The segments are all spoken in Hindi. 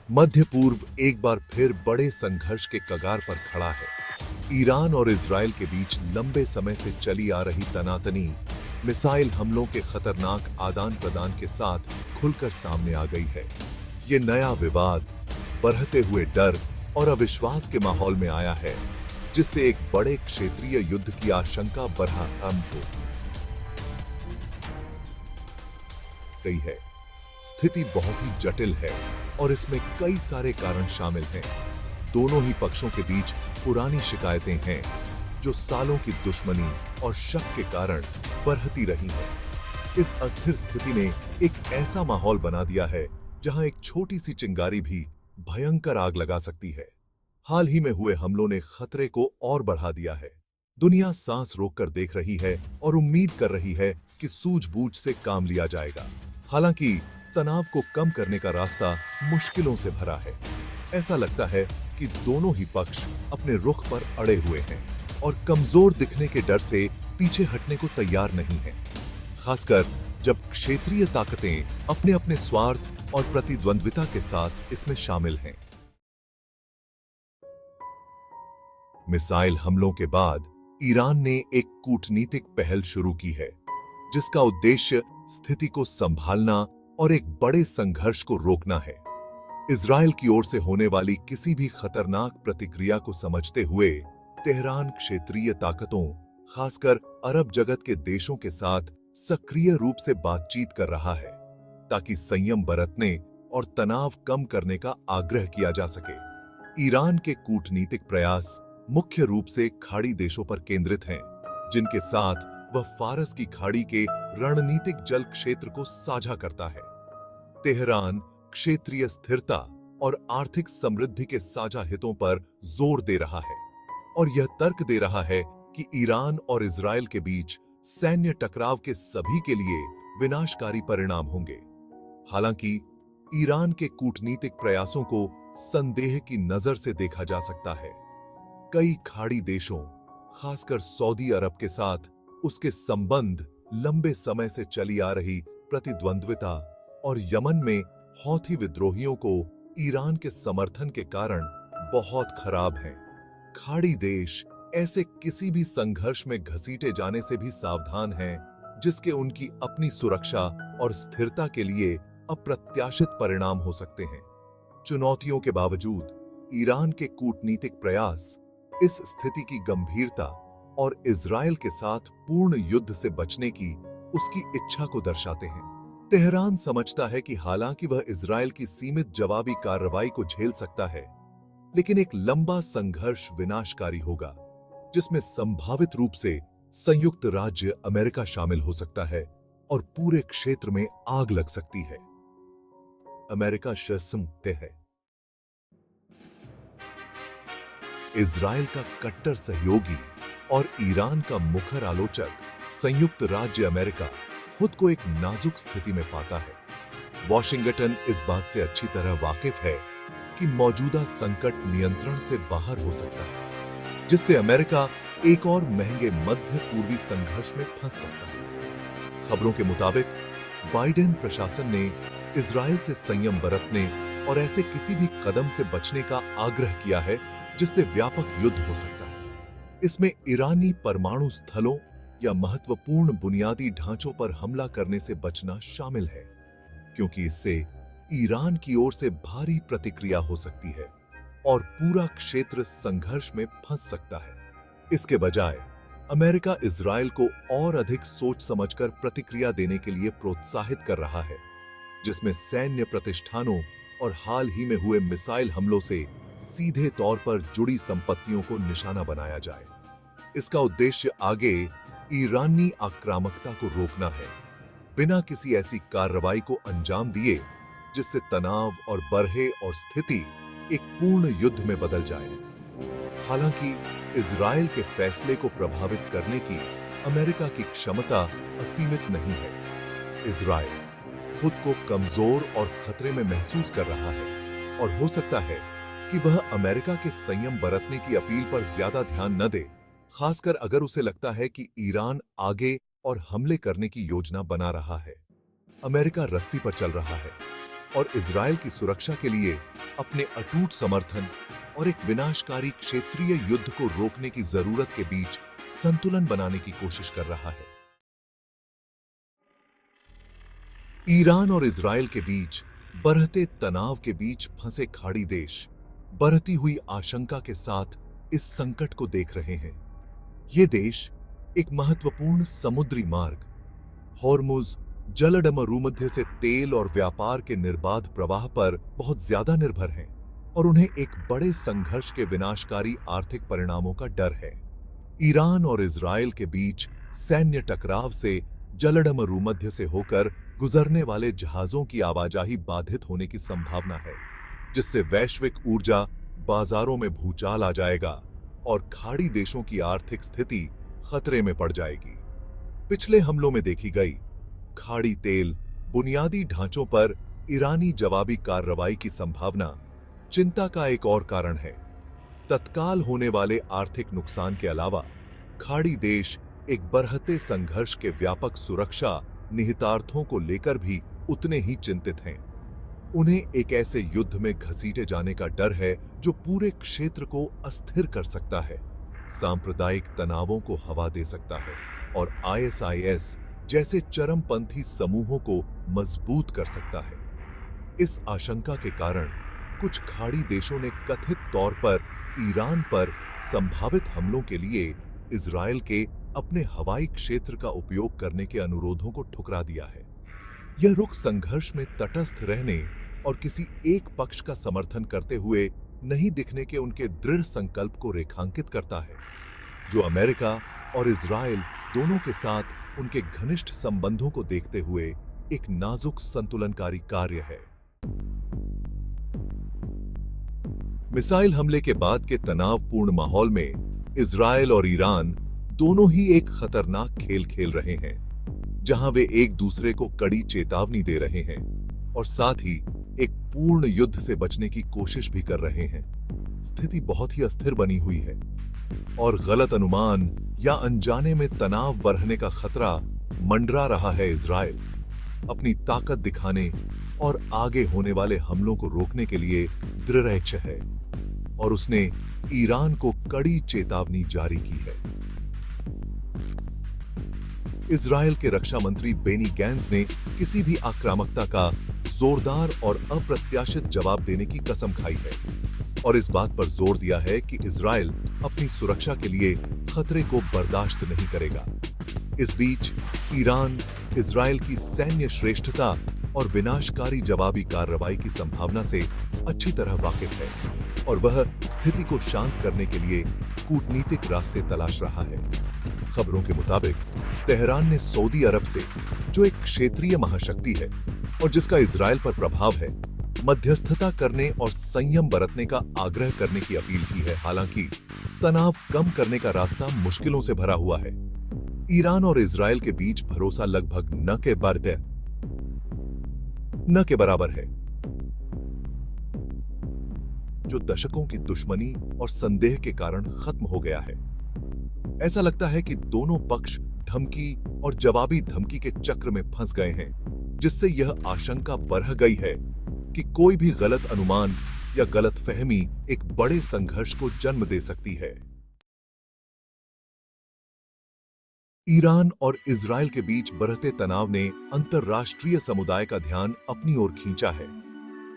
मध्य पूर्व एक बार फिर बड़े संघर्ष के कगार पर खड़ा है। ईरान और इजराइल के बीच लंबे समय से चली आ रही तनातनी मिसाइल हमलों के खतरनाक आदान प्रदान के साथ खुलकर सामने आ गई है। ये नया विवाद बढ़ते हुए डर और अविश्वास के माहौल में आया है, जिससे एक बड़े क्षेत्रीय युद्ध की आशंका बढ़ गई है। स्थिति बहुत ही जटिल है और इसमें कई सारे कारण शामिल हैं। दोनों ही पक्षों के बीच पुरानी शिकायतें हैं, जो सालों की दुश्मनी और शक के कारण बढ़ती रही हैं। इस अस्थिर स्थिति ने एक ऐसा माहौल बना दिया है जहां एक छोटी सी चिंगारी भी भयंकर आग लगा सकती है। हाल ही में हुए हमलों ने खतरे को और बढ़ा दिया है। दुनिया सांस रोककर देख रही है और उम्मीद कर रही है कि सूझबूझ से काम लिया जाएगा। हालांकि तनाव को कम करने का रास्ता मुश्किलों से भरा है। ऐसा लगता है कि दोनों ही पक्ष अपने रुख पर अड़े हुए हैं और कमजोर दिखने के डर से पीछे हटने को तैयार नहीं हैं। खासकर जब क्षेत्रीय ताकतें अपने अपने स्वार्थ और प्रतिद्वंद्विता के साथ इसमें शामिल हैं। मिसाइल हमलों के बाद ईरान ने एक कूटनीतिक पहल शुरू की है, जिसका उद्देश्य स्थिति को संभालना और एक बड़े संघर्ष को रोकना है। इजराइल की ओर से होने वाली किसी भी खतरनाक प्रतिक्रिया को समझते हुए तेहरान क्षेत्रीय ताकतों, खासकर अरब जगत के देशों के साथ सक्रिय रूप से बातचीत कर रहा है, ताकि संयम बरतने और तनाव कम करने का आग्रह किया जा सके। ईरान के कूटनीतिक प्रयास मुख्य रूप से खाड़ी देशों पर केंद्रित हैं, जिनके साथ वह फारस की खाड़ी के रणनीतिक जल क्षेत्र को साझा करता है। तेहरान क्षेत्रीय स्थिरता और आर्थिक समृद्धि के साझा हितों पर जोर दे रहा है और यह तर्क दे रहा है कि ईरान और इजराइल के बीच सैन्य टकराव के सभी के लिए विनाशकारी परिणाम होंगे। हालांकि ईरान के कूटनीतिक प्रयासों को संदेह की नजर से देखा जा सकता है। कई खाड़ी देशों, खासकर सऊदी अरब के साथ उसके संबंध लंबे समय से चली आ रही प्रतिद्वंद्विता और यमन में हौथी विद्रोहियों को ईरान के समर्थन के कारण बहुत खराब हैं। खाड़ी देश ऐसे किसी भी संघर्ष में घसीटे जाने से भी सावधान हैं, जिसके उनकी अपनी सुरक्षा और स्थिरता के लिए अप्रत्याशित परिणाम हो सकते हैं। चुनौतियों के बावजूद ईरान के कूटनीतिक प्रयास इस स्थिति की गंभीरता और इजराइल के साथ पूर्ण युद्ध से बचने की उसकी इच्छा को दर्शाते हैं। तेहरान समझता है कि हालांकि वह इजराइल की सीमित जवाबी कार्रवाई को झेल सकता है, लेकिन एक लंबा संघर्ष विनाशकारी होगा, जिसमें संभावित रूप से संयुक्त राज्य अमेरिका शामिल हो सकता है और पूरे क्षेत्र में आग लग सकती है। अमेरिका शर्मते है। इजराइल का कट्टर सहयोगी और ईरान का मुखर आलोचक संयुक्त राज्य अमेरिका खुद को एक नाजुक स्थिति में पाता है। वॉशिंगटन इस बात से अच्छी तरह वाकिफ है कि मौजूदा संकट नियंत्रण से बाहर हो सकता है, जिससे अमेरिका एक और महंगे मध्य पूर्वी संघर्ष में फंस सकता है। खबरों के मुताबिक बाइडेन प्रशासन ने इजराइल से संयम बरतने और ऐसे किसी भी कदम से बचने का आग्रह किया है जिससे व्यापक युद्ध हो सकता है। इसमें ईरानी परमाणु स्थलों या महत्वपूर्ण बुनियादी ढांचों पर हमला करने से बचना शामिल है, क्योंकि इससे ईरान की ओर से भारी प्रतिक्रिया हो सकती है और पूरा क्षेत्र संघर्ष में फंस सकता है। इसके बजाय अमेरिका इजराइल को और अधिक सोच समझकर प्रतिक्रिया देने के लिए प्रोत्साहित कर रहा है, जिसमें सैन्य प्रतिष्ठानों और हाल ही में हुए मिसाइल हमलों से सीधे तौर पर जुड़ी संपत्तियों को निशाना बनाया जाए। इसका उद्देश्य आगे ईरानी आक्रामकता को रोकना है, बिना किसी ऐसी कार्रवाई को अंजाम दिए जिससे तनाव और बरहे और स्थिति एक पूर्ण युद्ध में बदल जाए। हालांकि इजराइल के फैसले को प्रभावित करने की अमेरिका की क्षमता असीमित नहीं है। इजराइल खुद को कमजोर और खतरे में महसूस कर रहा है और हो सकता है कि वह अमेरिका के संयम बरतने की अपील पर ज्यादा ध्यान न दे, खासकर अगर उसे लगता है कि ईरान आगे और हमले करने की योजना बना रहा है। अमेरिका रस्सी पर चल रहा है। और इजराइल की सुरक्षा के लिए अपने अटूट समर्थन और एक विनाशकारी क्षेत्रीय युद्ध को रोकने की जरूरत के बीच संतुलन बनाने की कोशिश कर रहा है। ईरान और इजराइल के बीच बढ़ते तनाव के बीच फंसे खाड़ी देश बढ़ती हुई आशंका के साथ इस संकट को देख रहे हैं। ये देश एक महत्वपूर्ण समुद्री मार्ग हॉर्मुज जलडमरूमध्य से तेल और व्यापार के निर्बाध प्रवाह पर बहुत ज्यादा निर्भर हैं और उन्हें एक बड़े संघर्ष के विनाशकारी आर्थिक परिणामों का डर है। ईरान और इजराइल के बीच सैन्य टकराव से जलडमरूमध्य से होकर गुजरने वाले जहाजों की आवाजाही बाधित होने की संभावना है, जिससे वैश्विक ऊर्जा बाजारों में भूचाल आ जाएगा और खाड़ी देशों की आर्थिक स्थिति खतरे में पड़ जाएगी। पिछले हमलों में देखी गई खाड़ी तेल बुनियादी ढांचों पर ईरानी जवाबी कार्रवाई की संभावना चिंता का एक और कारण है। तत्काल होने वाले आर्थिक नुकसान के अलावा खाड़ी देश एक बढ़ते संघर्ष के व्यापक सुरक्षा निहितार्थों को लेकर भी उतने ही चिंतित हैं। उन्हें एक ऐसे युद्ध में घसीटे जाने का डर है जो पूरे क्षेत्र को अस्थिर कर सकता है, सांप्रदायिक तनावों को हवा दे सकता है और ISIS जैसे चरमपंथी समूहों को मजबूत कर सकता है। इस आशंका के कारण कुछ खाड़ी देशों ने कथित तौर पर ईरान पर संभावित हमलों के लिए इजराइल के अपने हवाई क्षेत्र का उपयोग करने के अनुरोधों को ठुकरा दिया है। यह रुख संघर्ष में तटस्थ रहने और किसी एक पक्ष का समर्थन करते हुए नहीं दिखने के उनके दृढ़ संकल्प को रेखांकित करता है, जो अमेरिका और इजराइल दोनों के साथ उनके घनिष्ठ संबंधों को देखते हुए एक नाजुक संतुलनकारी कार्य है। मिसाइल हमले के बाद के तनावपूर्ण माहौल में इजराइल और ईरान दोनों ही एक खतरनाक खेल खेल रहे हैं, जहां वे एक दूसरे को कड़ी चेतावनी दे रहे हैं और साथ ही एक पूर्ण युद्ध से बचने की कोशिश भी कर रहे हैं। स्थिति बहुत ही अस्थिर बनी हुई है और गलत अनुमान या अनजाने में तनाव बढ़ने का खतरा मंडरा रहा है। इजराइल अपनी ताकत दिखाने और आगे होने वाले हमलों को रोकने के लिए दृढ़ है और उसने ईरान को कड़ी चेतावनी जारी की है। इजराइल के रक्षा मंत्री बेनी गैंट्स ने किसी भी आक्रामकता का जोरदार और अप्रत्याशित जवाब देने की कसम खाई है और इस बात पर जोर दिया है कि इजराइल अपनी सुरक्षा के लिए खतरे को बर्दाश्त नहीं करेगा। इस बीच ईरान इजराइल की सैन्य श्रेष्ठता और विनाशकारी जवाबी कार्रवाई की संभावना से अच्छी तरह वाकिफ है और वह स्थिति को शांत करने के लिए कूटनीतिक रास्ते तलाश रहा है। खबरों के मुताबिक तेहरान ने सऊदी अरब से, जो एक क्षेत्रीय महाशक्ति है और जिसका इजराइल पर प्रभाव है, मध्यस्थता करने और संयम बरतने का आग्रह करने की अपील की है। हालांकि तनाव कम करने का रास्ता मुश्किलों से भरा हुआ है। ईरान और इजराइल के बीच भरोसा लगभग न के बराबर है, जो दशकों की दुश्मनी और संदेह के कारण खत्म हो गया है। ऐसा लगता है कि दोनों पक्ष धमकी और जवाबी धमकी के चक्र में फंस गए हैं, जिससे यह आशंका बढ़ गई है कि कोई भी गलत अनुमान या गलतफहमी एक बड़े संघर्ष को जन्म दे सकती है। ईरान और इजराइल के बीच बढ़ते तनाव ने अंतर्राष्ट्रीय समुदाय का ध्यान अपनी ओर खींचा है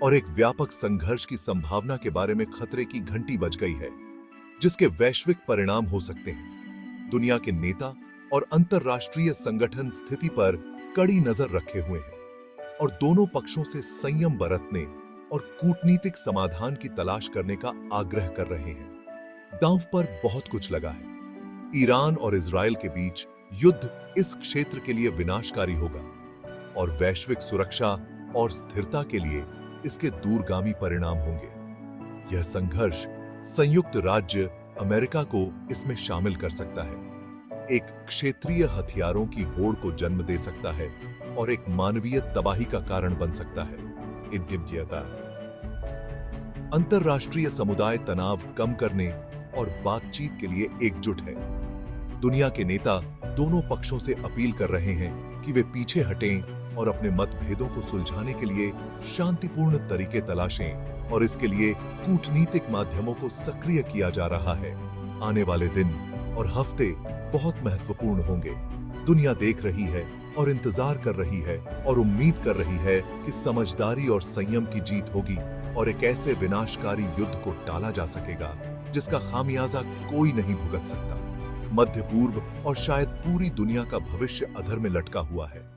और एक व्यापक संघर्ष की संभावना के बारे में खतरे की घंटी बज गई है, जिसके वैश्विक परिणाम हो सकते हैं। दुनिया के नेता और अंतर्राष्ट्रीय संगठन स्थिति पर कड़ी नजर रखे हुए हैं और दोनों पक्षों से संयम बरतने और कूटनीतिक समाधान की तलाश करने का आग्रह कर रहे हैं। दांव पर बहुत कुछ लगा है। ईरान और इजराइल के बीच युद्ध इस क्षेत्र के लिए विनाशकारी होगा और वैश्विक सुरक्षा और स्थिरता के लिए इसके दूरगामी परिणाम होंगे। यह संघर्ष संयुक्त राज्य अमेरिका को इसमें शामिल कर सकता है, एक क्षेत्रीय हथियारों की होड़ को जन्म दे सकता है और एक मानवीय तबाही का कारण बन सकता है। अंतर्राष्ट्रीय समुदाय तनाव कम करने और बातचीत के लिए एकजुट है। दुनिया के नेता दोनों पक्षों से अपील कर रहे हैं कि वे पीछे हटें और अपने मतभेदों को सुलझाने के लिए शांतिपूर्ण तरीके तलाशें और इसके लिए कूटनीतिक माध्यमों को सक्रिय किया जा रहा है। आने वाले दिन और हफ्ते बहुत महत्वपूर्ण होंगे। दुनिया देख रही है और इंतजार कर रही है और उम्मीद कर रही है कि समझदारी और संयम की जीत होगी और एक ऐसे विनाशकारी युद्ध को टाला जा सकेगा जिसका खामियाजा कोई नहीं भुगत सकता। मध्य पूर्व और शायद पूरी दुनिया का भविष्य अधर में लटका हुआ है।